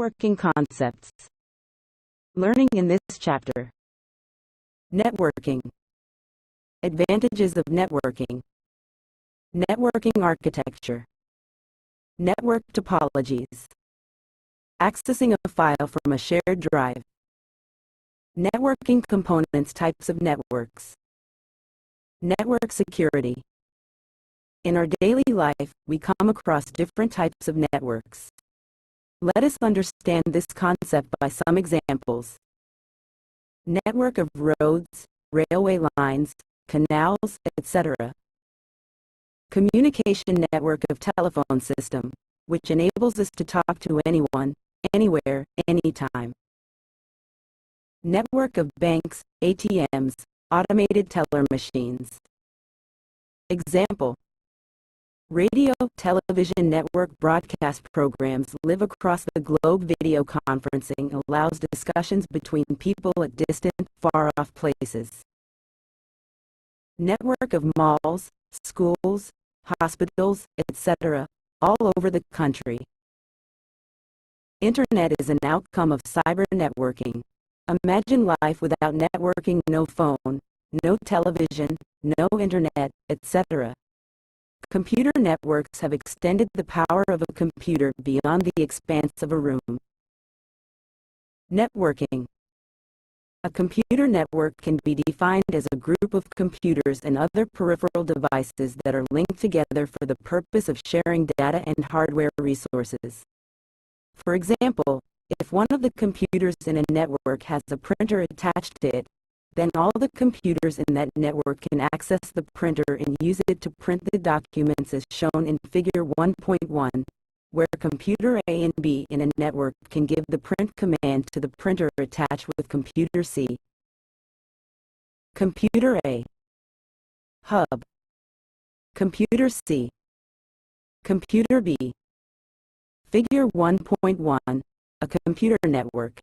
Networking concepts. Learning in this chapter. Networking. Advantages of networking. Networking architecture. Network topologies. Accessing a file from a shared drive. Networking components. Types of networks. Network security. In our daily life, we come across different types of networks. Let us understand this concept by some examples. Network of roads, railway lines, canals, etc. Communication network of telephone system, which enables us to talk to anyone, anywhere, anytime. Network of banks, ATMs, automated teller machines. Example: radio, television network broadcast programs live across the globe. Video conferencing allows discussions between people at distant, far-off places. Network of malls, schools, hospitals, etc., all over the country. Internet is an outcome of cyber networking. Imagine life without networking: no phone, no television, no internet, etc. Computer networks have extended the power of a computer beyond the expanse of a room. Networking. A computer network can be defined as a group of computers and other peripheral devices that are linked together for the purpose of sharing data and hardware resources. For example, if one of the computers in a network has a printer attached to it, then all the computers in that network can access the printer and use it to print the documents as shown in Figure 1.1, where computer A and B in a network can give the print command to the printer attached with computer C. Computer A. Hub. Computer C. Computer B. Figure 1.1, a computer network.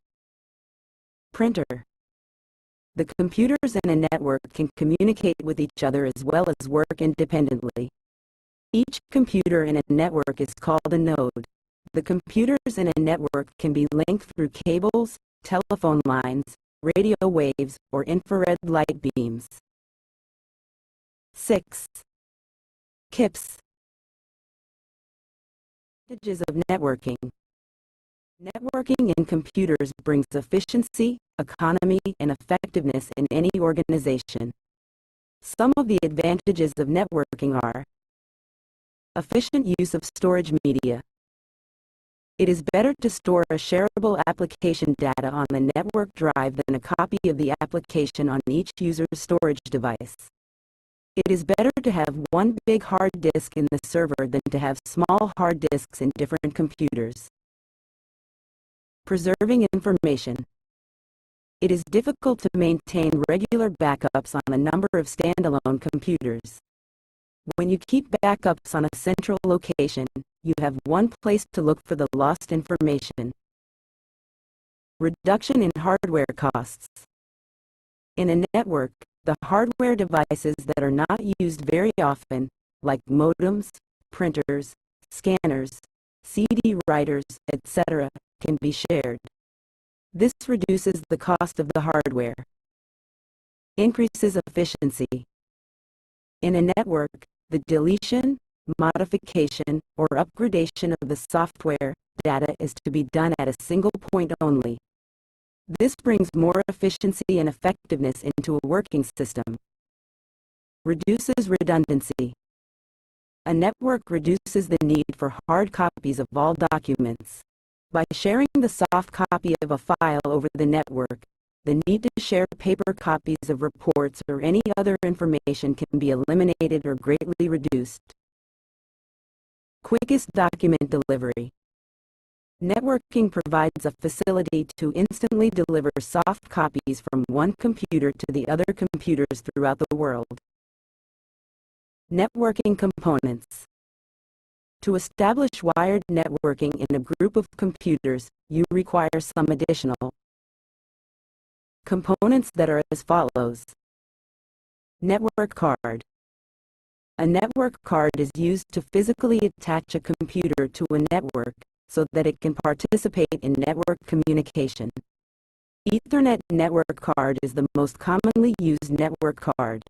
Printer. The computers in a network can communicate with each other as well as work independently. Each computer in a network is called a node. The computers in a network can be linked through cables, telephone lines, radio waves, or infrared light beams. 6. KIPS. Advantages of networking. Networking in computers brings efficiency, economy, and effectiveness in any organization. Some of the advantages of networking are: efficient use of storage media. It is better to store a shareable application data on the network drive than a copy of the application on each user's storage device. It is better to have one big hard disk in the server than to have small hard disks in different computers. Preserving information. It is difficult to maintain regular backups on a number of standalone computers. When you keep backups on a central location, you have one place to look for the lost information. Reduction in hardware costs. In a network, the hardware devices that are not used very often, like modems, printers, scanners, CD writers, etc., can be shared. This reduces the cost of the hardware. Increases efficiency. In a network, the deletion, modification, or upgradation of the software data is to be done at a single point only. This brings more efficiency and effectiveness into a working system. Reduces redundancy. A network reduces the need for hard copies of all documents. By sharing the soft copy of a file over the network, the need to share paper copies of reports or any other information can be eliminated or greatly reduced. Quickest document delivery. Networking provides a facility to instantly deliver soft copies from one computer to the other computers throughout the world. Networking components. To establish wired networking in a group of computers, you require some additional components that are as follows. Network card. A network card is used to physically attach a computer to a network, so that it can participate in network communication. Ethernet network card is the most commonly used network card.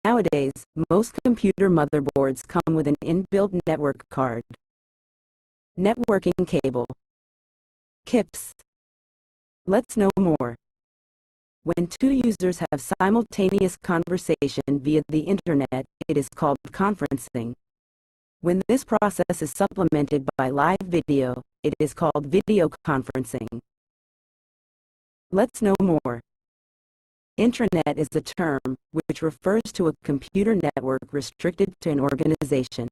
Nowadays, most computer motherboards come with an inbuilt network card. Networking cable. CIPS. Let's know more. When two users have simultaneous conversation via the internet, it is called conferencing. When this process is supplemented by live video, it is called video conferencing. Let's know more. Intranet is a term which refers to a computer network restricted to an organization.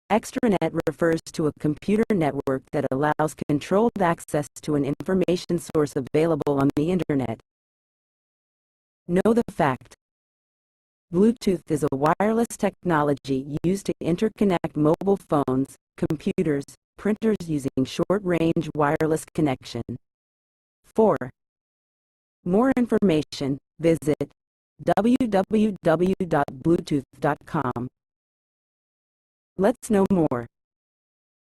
Extranet refers to a computer network that allows controlled access to an information source available on the internet. Know the fact. Bluetooth is a wireless technology used to interconnect mobile phones, computers, printers using short-range wireless connection. 4. More information, visit www.bluetooth.com. Let's know more.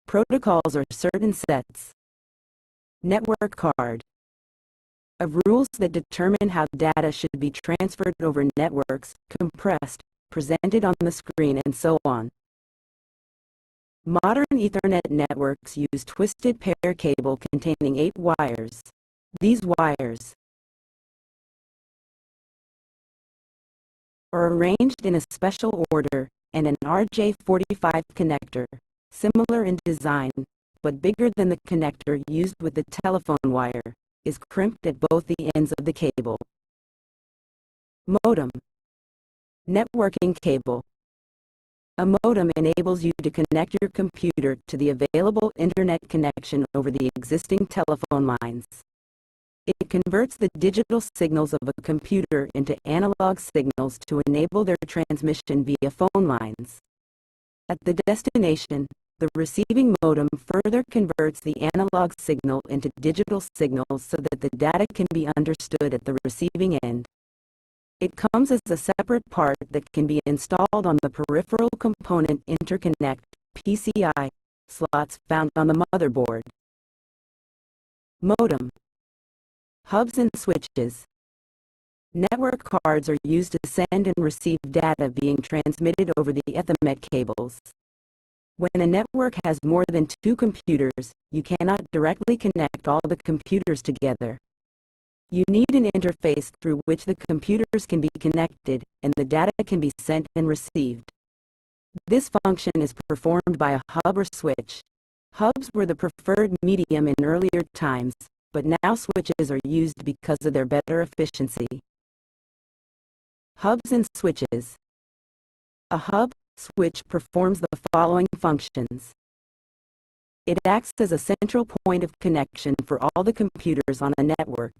Protocols are certain sets. Network card. Of rules that determine how data should be transferred over networks, compressed, presented on the screen, and so on. Modern Ethernet networks use twisted pair cable containing 8 wires. These wires are arranged in a special order, and an RJ45 connector, similar in design, but bigger than the connector used with the telephone wire, is crimped at both the ends of the cable. Modem. Networking cable. A modem enables you to connect your computer to the available internet connection over the existing telephone lines. It converts the digital signals of a computer into analog signals to enable their transmission via phone lines. At the destination, the receiving modem further converts the analog signal into digital signals so that the data can be understood at the receiving end. It comes as a separate part that can be installed on the peripheral component interconnect (PCI) slots found on the motherboard. Modem. Hubs and switches. Network cards are used to send and receive data being transmitted over the Ethernet cables. When a network has more than 2 computers, you cannot directly connect all the computers together. You need an interface through which the computers can be connected and the data can be sent and received. This function is performed by a hub or switch. Hubs were the preferred medium in earlier times, but now switches are used because of their better efficiency. Hubs and switches. A hub switch performs the following functions. It acts as a central point of connection for all the computers on a network.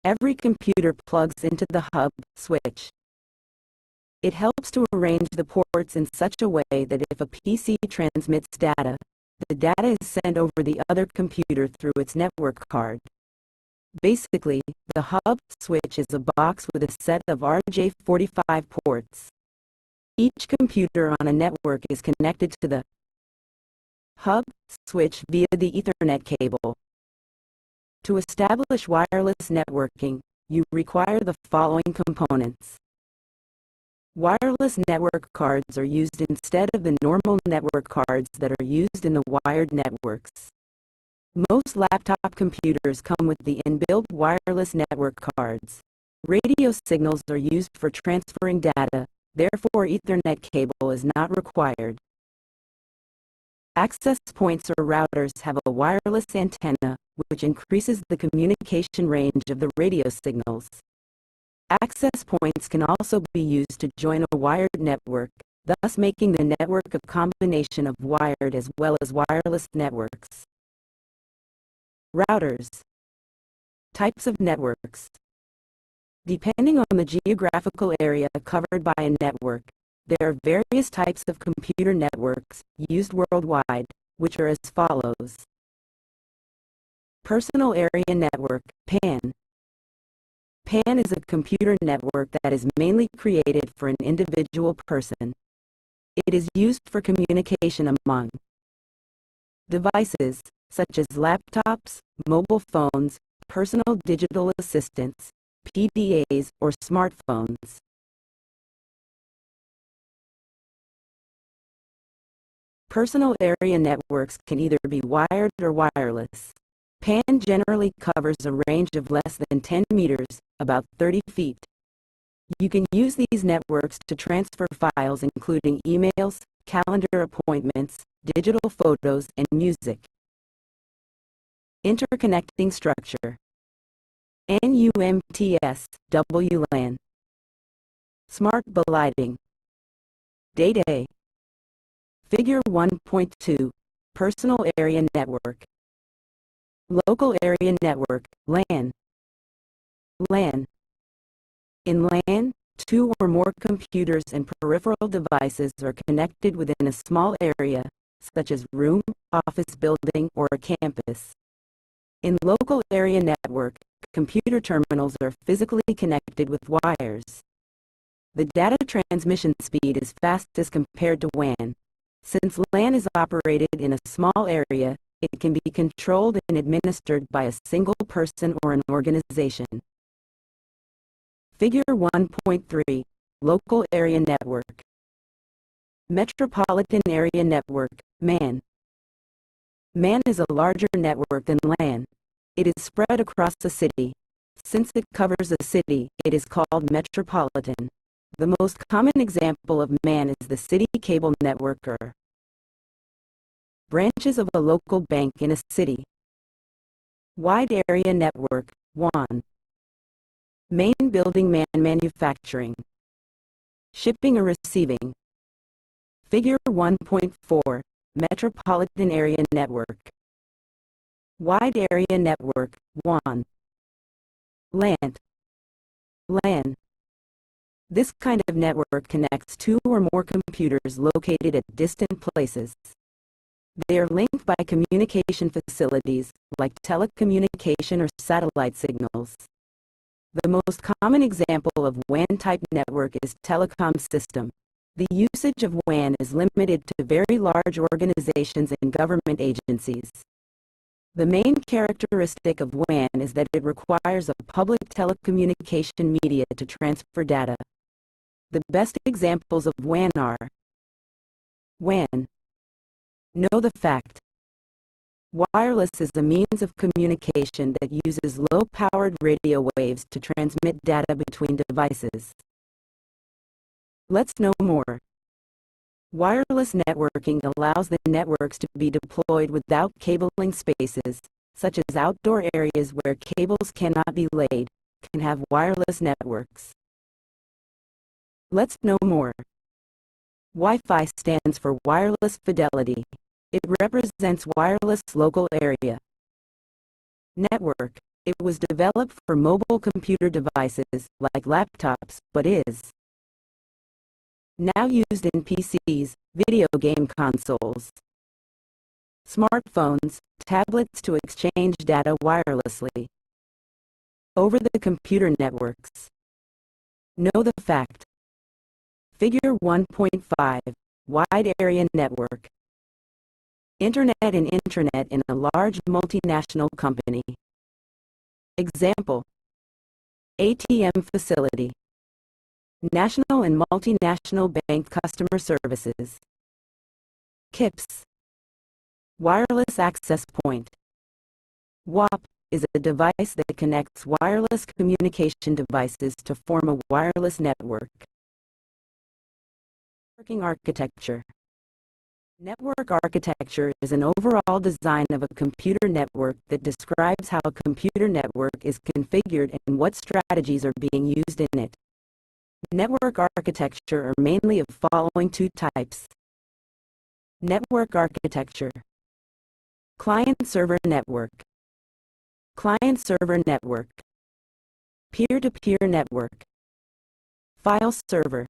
Every computer plugs into the hub switch. It helps to arrange the ports in such a way that if a PC transmits data, the data is sent over the other computer through its network card. Basically, the hub switch is a box with a set of RJ45 ports. Each computer on a network is connected to the hub switch via the Ethernet cable. To establish wireless networking, you require the following components. Wireless network cards are used instead of the normal network cards that are used in the wired networks. Most laptop computers come with the inbuilt wireless network cards. Radio signals are used for transferring data, therefore Ethernet cable is not required. Access points or routers have a wireless antenna, which increases the communication range of the radio signals. Access points can also be used to join a wired network, thus making the network a combination of wired as well as wireless networks. Routers. Types of networks. Depending on the geographical area covered by a network, there are various types of computer networks used worldwide, which are as follows. Personal Area Network, PAN. PAN is a computer network that is mainly created for an individual person. It is used for communication among Devices, such as laptops, mobile phones, personal digital assistants, PDAs, or smartphones. Personal area networks can either be wired or wireless. PAN generally covers a range of less than 10 meters, about 30 feet. You can use these networks to transfer files including emails, calendar appointments, digital photos, and music. Interconnecting structure. NUMTS, WLAN. Smart lighting. Data. Figure 1.2, Personal Area Network. Local Area Network, LAN. LAN. In LAN, two or more computers and peripheral devices are connected within a small area, such as room, office building, or a campus. In local area network, computer terminals are physically connected with wires. The data transmission speed is fast as compared to WAN. Since LAN is operated in a small area, it can be controlled and administered by a single person or an organization. Figure 1.3, Local Area Network. Metropolitan Area Network, MAN. MAN is a larger network than LAN. It is spread across a city. Since it covers a city, it is called metropolitan. The most common example of MAN is the city cable network or branches of a local bank in a city. Wide Area Network, WAN. Main building MAN manufacturing. Shipping or receiving. Figure 1.4, Metropolitan Area Network. Wide Area Network, WAN. LAN. LAN. This kind of network connects two or more computers located at distant places. They are linked by communication facilities, like telecommunication or satellite signals. The most common example of WAN-type network is telecom system. The usage of WAN is limited to very large organizations and government agencies. The main characteristic of WAN is that it requires a public telecommunication media to transfer data. The best examples of WAN are WAN. Know the fact. Wireless is a means of communication that uses low-powered radio waves to transmit data between devices. Let's know more. Wireless networking allows the networks to be deployed without cabling spaces, such as outdoor areas where cables cannot be laid, can have wireless networks. Let's know more. Wi-Fi stands for Wireless Fidelity. It represents wireless local area. Network. It was developed for mobile computer devices, like laptops, but is now used in PCs, video game consoles, smartphones, tablets to exchange data wirelessly. Over-the-computer networks. Know the fact. Figure 1.5, Wide Area Network. Internet and intranet in a large multinational company. Example. ATM facility. National and multinational bank customer services. KIPS. Wireless access point. WAP is a device that connects wireless communication devices to form a wireless network. Networking architecture. Network architecture is an overall design of a computer network that describes how a computer network is configured and what strategies are being used in it. Network architecture are mainly of following two types. Network architecture. Client-server network. Client-server network. Peer-to-peer network. File server.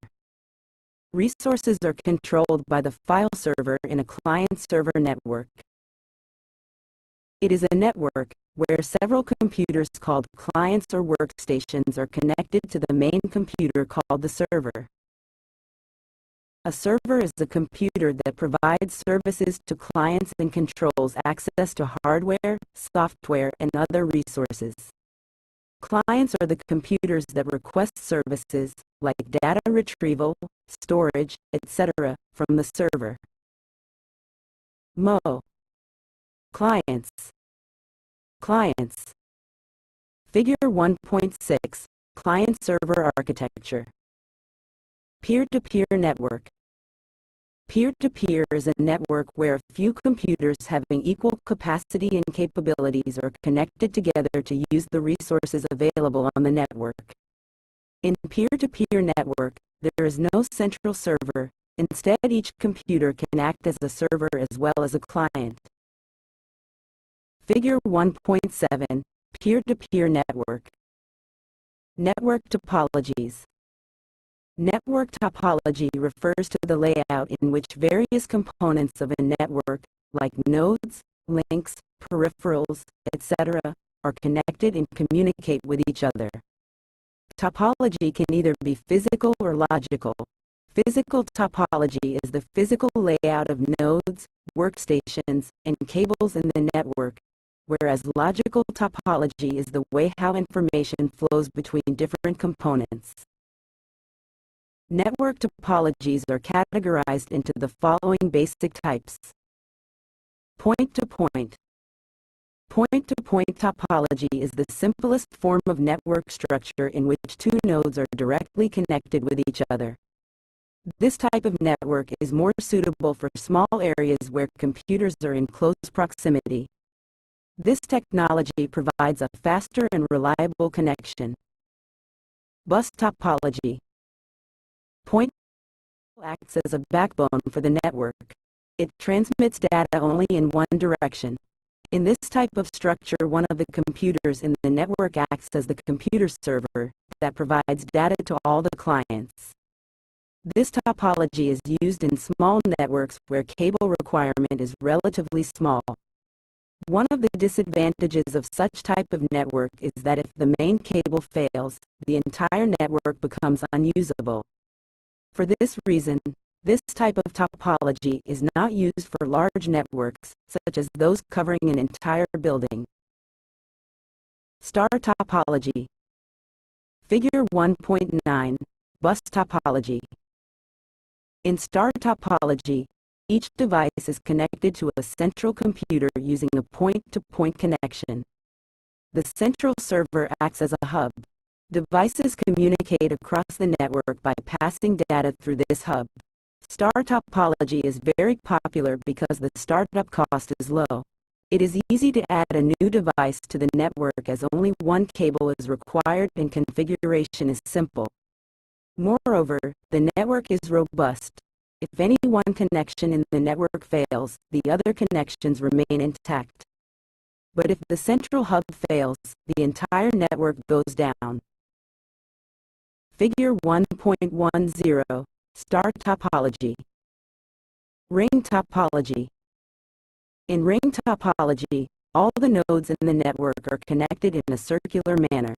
Resources are controlled by the file server in a client-server network. It is a network where several computers called clients or workstations are connected to the main computer called the server. A server is a computer that provides services to clients and controls access to hardware, software, and other resources. Clients are the computers that request services, like data retrieval, storage, etc., from the server. Mo. Clients. Clients. Figure 1.6, Client-Server Architecture. Peer-to-peer network. Peer-to-peer is a network where a few computers having equal capacity and capabilities are connected together to use the resources available on the network. In peer-to-peer network, there is no central server. Instead, each computer can act as a server as well as a client. Figure 1.7, Peer-to-peer network. Network topologies. Network topology refers to the layout in which various components of a network, like nodes, links, peripherals, etc., are connected and communicate with each other. Topology can either be physical or logical. Physical topology is the physical layout of nodes, workstations, and cables in the network, whereas logical topology is the way how information flows between different components. Network topologies are categorized into the following basic types. Point-to-point. Point-to-point topology is the simplest form of network structure in which two nodes are directly connected with each other. This type of network is more suitable for small areas where computers are in close proximity. This technology provides a faster and reliable connection. Bus topology. Point acts as a backbone for the network. It transmits data only in one direction. In this type of structure, one of the computers in the network acts as the computer server that provides data to all the clients. This topology is used in small networks where cable requirement is relatively small. One of the disadvantages of such type of network is that if the main cable fails, the entire network becomes unusable. For this reason, this type of topology is not used for large networks, such as those covering an entire building. Star topology. Figure 1.9, Bus topology. In star topology, each device is connected to a central computer using a point-to-point connection. The central server acts as a hub. Devices communicate across the network by passing data through this hub. Star topology is very popular because the startup cost is low. It is easy to add a new device to the network as only one cable is required and configuration is simple. Moreover, the network is robust. If any one connection in the network fails, the other connections remain intact. But if the central hub fails, the entire network goes down. Figure 1.10, Star topology. Ring topology. In ring topology, all the nodes in the network are connected in a circular manner.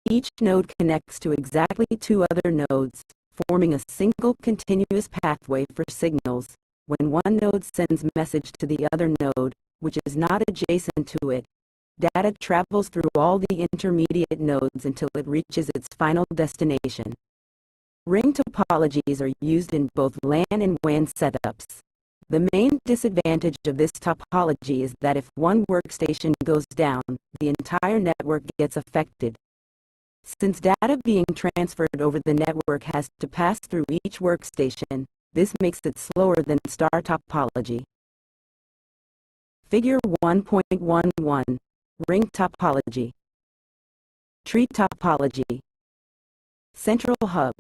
Each node connects to exactly two other nodes, forming a single continuous pathway for signals. When one node sends message to the other node, which is not adjacent to it, data travels through all the intermediate nodes until it reaches its final destination. Ring topologies are used in both LAN and WAN setups. The main disadvantage of this topology is that if one workstation goes down, the entire network gets affected. Since data being transferred over the network has to pass through each workstation, this makes it slower than star topology. Figure 1.11, Ring topology. Tree topology. Central hub.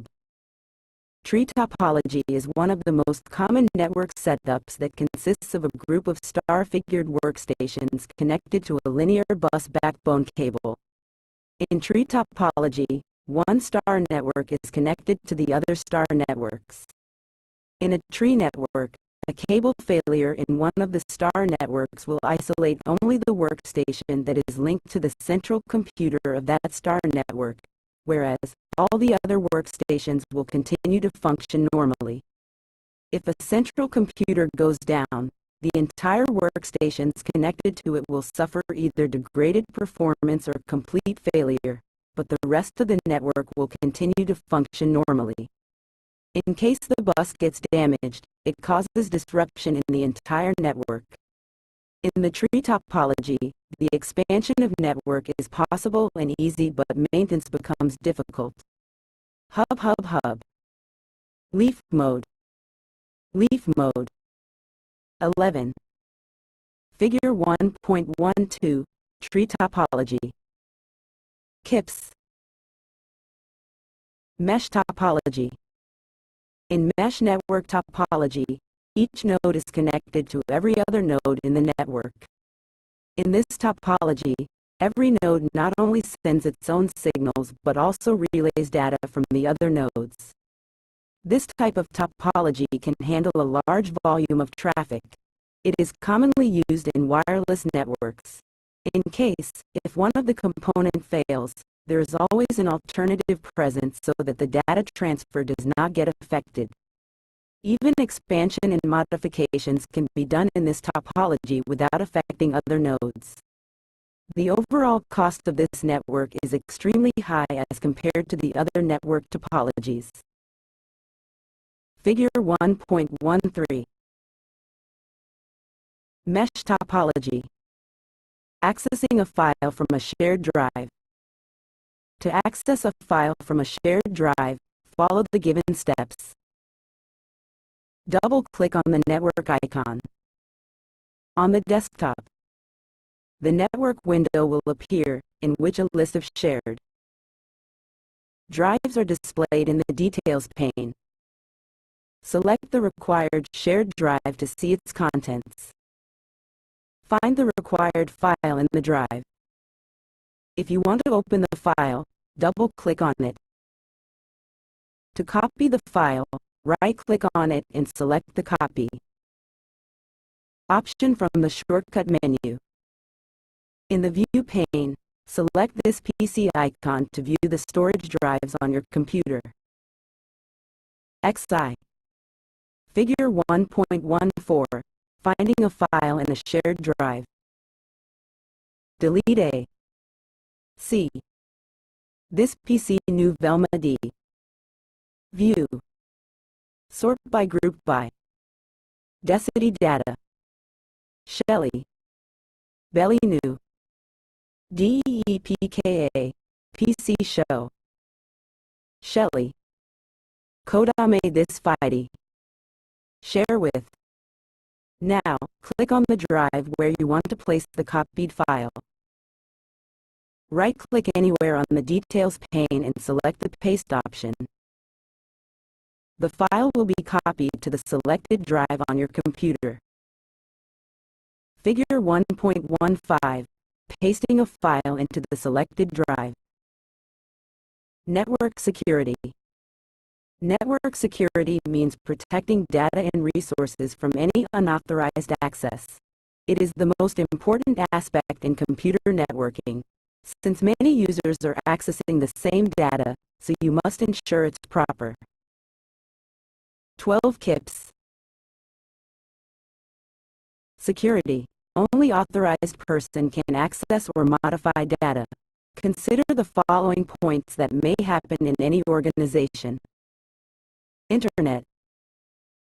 Tree topology is one of the most common network setups that consists of a group of star-figured workstations connected to a linear bus backbone cable. In tree topology, one star network is connected to the other star networks. In a tree network, a cable failure in one of the star networks will isolate only the workstation that is linked to the central computer of that star network, whereas all the other workstations will continue to function normally. If a central computer goes down, the entire workstations connected to it will suffer either degraded performance or complete failure, but the rest of the network will continue to function normally. In case the bus gets damaged, it causes disruption in the entire network. In the tree topology, the expansion of network is possible and easy, but maintenance becomes difficult. Hub. Leaf mode. Leaf mode. 11. Figure 1.12, tree topology. KIPS. Mesh topology. In mesh network topology, each node is connected to every other node in the network. In this topology, every node not only sends its own signals but also relays data from the other nodes. This type of topology can handle a large volume of traffic. It is commonly used in wireless networks. In case, if one of the components fails, there is always an alternative present so that the data transfer does not get affected. Even expansion and modifications can be done in this topology without affecting other nodes. The overall cost of this network is extremely high as compared to the other network topologies. Figure 1.13. Mesh topology. Accessing a file from a shared drive. To access a file from a shared drive, follow the given steps. Double-click on the network icon. On the desktop, the network window will appear, in which a list of shared drives are displayed in the Details pane. Select the required shared drive to see its contents. Find the required file in the drive. If you want to open the file, double-click on it. To copy the file, right-click on it and select the copy option from the shortcut menu. In the View pane, select this PC icon to view the storage drives on your computer. XI. Figure 1.14. Finding a file in a shared drive. Delete A. C. This PC new Velma D. View. Sort by group by. Density data. Shelly. Belly new. DEPKA. PC show. Shelly. Kodame this FIDE. Share with. Now, click on the drive where you want to place the copied file. Right-click anywhere on the Details pane and select the Paste option. The file will be copied to the selected drive on your computer. Figure 1.15. Pasting a file into the selected drive. Network security. Network security means protecting data and resources from any unauthorized access. It is the most important aspect in computer networking, since many users are accessing the same data, so you must ensure it's proper. 12 KIPS. Security. Only authorized person can access or modify data. Consider the following points that may happen in any organization. Internet.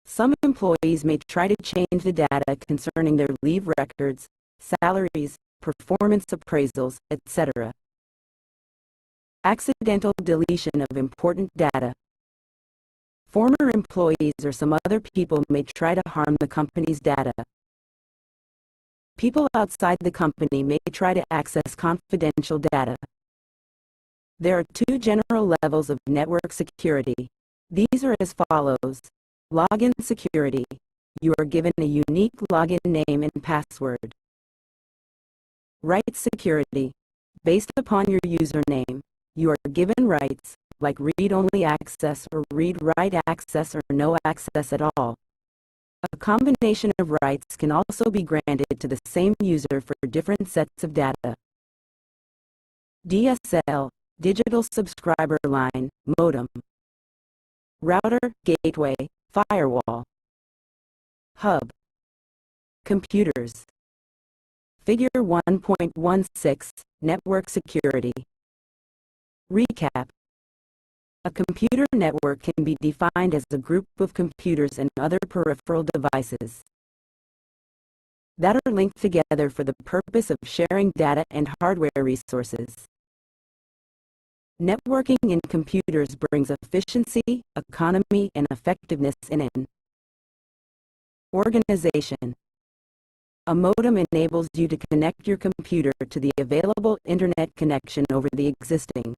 Some employees may try to change the data concerning their leave records, salaries, performance appraisals, etc. Accidental deletion of important data. Former employees or some other people may try to harm the company's data. People outside the company may try to access confidential data. There are two general levels of network security. These are as follows. Login security. You are given a unique login name and password. Rights security. Based upon your username, you are given rights, like read-only access or read-write access or no access at all. A combination of rights can also be granted to the same user for different sets of data. DSL, Digital Subscriber Line, Modem. Router, Gateway, Firewall. Hub. Computers. Figure 1.16, Network Security. Recap. A computer network can be defined as a group of computers and other peripheral devices that are linked together for the purpose of sharing data and hardware resources. Networking in computers brings efficiency, economy, and effectiveness in an organization. A modem enables you to connect your computer to the available internet connection over the existing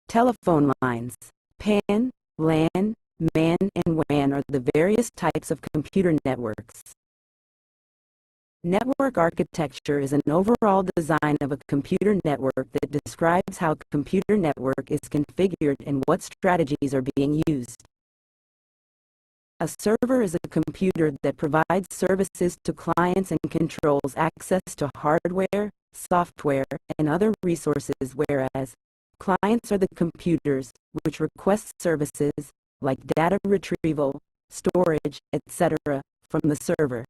telephone lines. PAN, LAN, MAN, and WAN are the various types of computer networks. Network architecture is an overall design of a computer network that describes how a computer network is configured and what strategies are being used. A server is a computer that provides services to clients and controls access to hardware, software, and other resources, whereas clients are the computers which request services like data retrieval, storage, etc. from the server.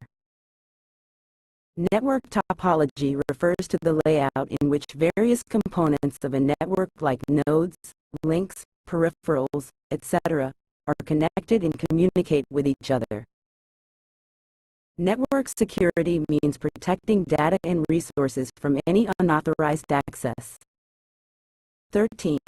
Network topology refers to the layout in which various components of a network like nodes, links, peripherals, etc. are connected and communicate with each other. Network security means protecting data and resources from any unauthorized access. 13.